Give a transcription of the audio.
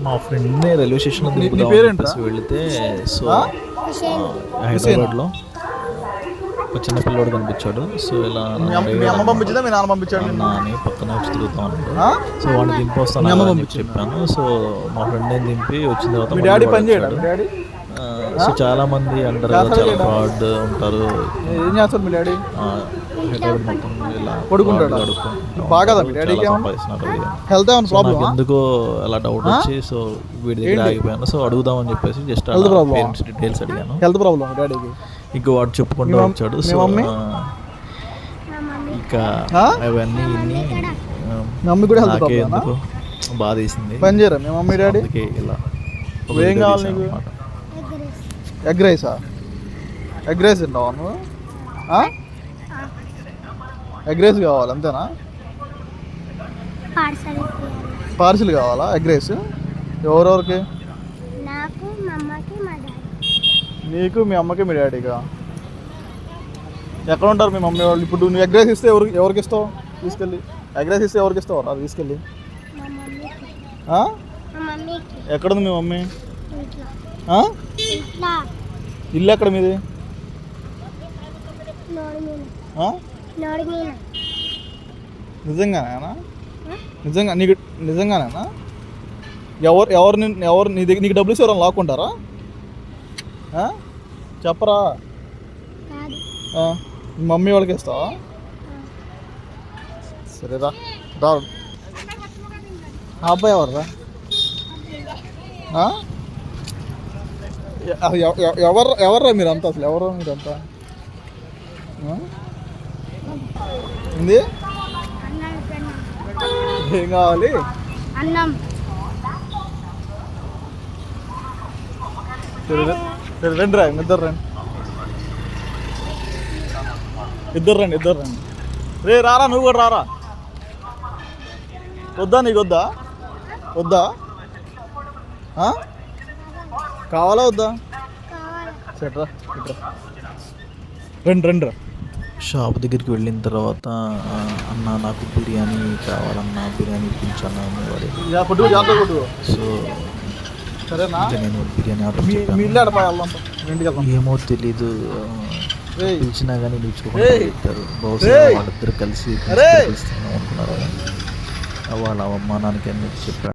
మా ఫ్రెండ్ని రైల్వే స్టేషన్లో నీ దింపుదాం అని పేరేంట్రా? చెప్పేసి వెళితే సో ఆ? హైదరాబాద్లో ఒక చిన్న పిల్లోడు కనిపించాడు. సో ఇలా మీ అమ్మ పంపించిందా మీ నాన్న పంపించాడు అన్న అని పక్కన వచ్చి తిరుగుతా ఉన్నాడు. ఆ? సో వాడిని దింపి మీ వస్తాను అమ్మ అని చెప్పి పంపించిందా? చెప్పాను. సో మా ఫ్రెండ్ ఏం దింపి వచ్చిన తర్వాత మీ మళ్ళీ డాడీ వాడు పని చేయడా వచ్చాడు. మీ డాడీ సో చాలా మంది అంటారు కదా, చేస్తాడా చాలా చేయడా? ఫ్రాడ్ ఉంటారు. ఏం చేస్తాడు మీ డాడీ? హైదరాబాద్ మొత్తం ఇలా పడుకుంటాడా? బాగా మీ డాడీకి ఏమన్నా సంపాదిస్తున్నారు అది అని. హెల్త్ ఏమైనా సో ప్రాబ్లమ్ నాకు ఎందుకో అలా డౌట్ వచ్చి సో వీడి దగ్గర ఏంటి? ఆగిపోయాను. సో అడుగుదామని చెప్పేసి just Health problem? Parents details అడిగాను. హెల్త్ ప్రాబ్లమ్ మీ డాడీకి? ఇంక వాడు చెప్పుకుంటూ మీ వచ్చాడు. మీ సో మమ్మీ? ఇక ఆ? అవన్నీ ఇన్ని మీ మమ్మీ కూడా హెల్త్ నాకే ప్రాబ్లమా? ఎందుకు బాధ వేసింది. పని చేయరా మీ మమ్మీ డాడీ? అందుకే ఇలా ఒక ఏం వీడియో కావాలి తీశాను నీకు? అన్నమాట. ఎగ్ రైసా? ఎగ్ రైస్ తింటావా నువ్వు? ఎగ్ రైస్ కావాలి అంతేనా? పార్సిల్ కావాలా ఎగ్ రైస్? ఎవరెవరికి? నాకు మా అమ్మకి మా డాడీ. నీకు మీ అమ్మకి మీ డాడీగా? ఎక్కడ ఉంటారు మీ మమ్మీ వాళ్ళు? ఇప్పుడు నువ్వు ఎగ్ రైస్ ఇస్తే ఎవరికి ఇస్తావు తీసుకెళ్ళి? ఎగ్ రైస్ ఇస్తే ఎవరికి ఇస్తావు అది తీసుకెళ్ళి? మా మమ్మీకి. ఆ? మా మమ్మీకి. ఎక్కడుంది మీ మమ్మీ? ఇంట్లో. ఆ? ఇంట్లో. ఇల్లు ఎక్కడ మీది? నోడి మీద. ఆ? నోడి మీద. నిజంగానేనా? నిజంగానేనా? ఎవరు నీ దగ్గర నీకు డబ్బులు ఇస్తే ఎవరైనా లాక్కుంటారా? చెప్పరా? కాదు. మీ మమ్మీ వాళ్ళకి ఇస్తావా? సరేరా రా. ఆ అబ్బాయి ఎవర్రా? ఎవర్రా మీరంతా? అసలు ఎవరు మీరంతా? ఏంది? అన్నం తిన్నాం. ఏం కావాలి? అన్నం. సరే రండి రా ఇద్దరు రండి. ఇద్దరు రండి. రే రారా నువ్వు కూడా రారా. వద్దా నీకు వద్దా? కావాలా వద్దా? కావాలి. సరేరా రండి రా. షాప్ దగ్గరికి వెళ్ళిన తర్వాత అన్న నాకు బిర్యానీ కావాలన్నా, బిర్యానీ ఇప్పించాను అనేవాడు. కొట్టు జాగ్రత్త కొట్టు. సో సరేనా? ఇంకా నేను బిర్యానీ ఆర్డర్ మీ చెప్పాను. ఇల్లు ఎడపా వెళ్దాం ఇంటికి వెళ్దాం. ఏమో తెలీదు, ఏయ్. పిలిచినా కానీ పిలుచుకోకుండా ఏయ్. వెళ్తారు. బహుశా ఏయ్. వాళ్ళిద్దరు కలిసి అరే. పిలుస్తున్నాం అనుకున్నారు. వాళ్ళ అమ్మ నాన్నకి అన్ని చెప్పాడు.